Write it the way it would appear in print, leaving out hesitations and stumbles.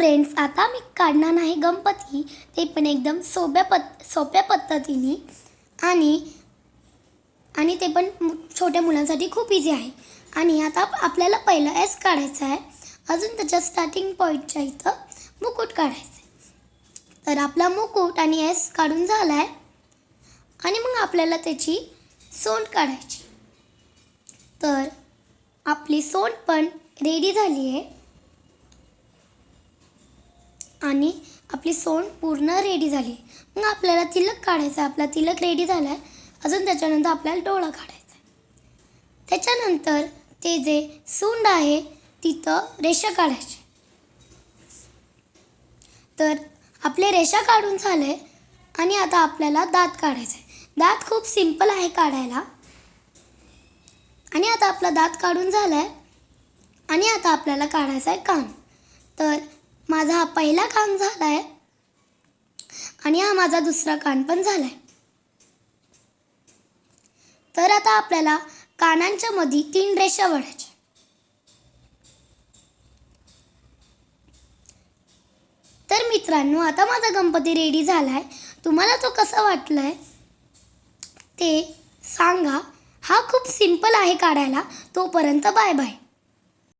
Friends, आता मी काढणार आहे गणपती, ते पण एकदम सोप्या पद्धतीने आणि ते पण छोट्या मुलांसाठी खूप इझी आहे. आणि आता आपल्याला पहिलं एस काढायचं आहे. अजून त्याच्या स्टार्टिंग पॉईंटच्या इथं मुकुट काढायचं आहे. तर आपला मुकुट आणि एस काढून झाला आहे. आणि मग आपल्याला त्याची सोंड काढायची. तर आपली सोंड पण रेडी झाली आहे आणि आपली सोंड पूर्ण रेडी झाली. मग आपल्याला तिलक काढायचं आहे. आपला तिलक रेडी झाला आहे. अजून त्याच्यानंतर आपल्याला डोळा काढायचा आहे. त्याच्यानंतर ते जे सोंड आहे तिथं रेषा काढायची. तर आपले रेषा काढून झाले आणि आता आपल्याला दात काढायचा आहे. दात खूप सिंपल आहे काढायला. आणि आता आपला दात काढून झाला आहे आणि आता आपल्याला काढायचा आहे कान. तर माझा हा पहिला कान झाला आहे आणि हा माझा दुसरा कान पण झाला आहे. तर आता आपल्याला कानांच्या मध्ये 3 रेषा वळायच्या. तर मित्रांनो, आता माझा गणपती रेडी झाला आहे. तुम्हाला तो कसा वाटला आहे ते सांगा. हा खूप सिंपल आहे काढायला. तोपर्यंत बाय बाय.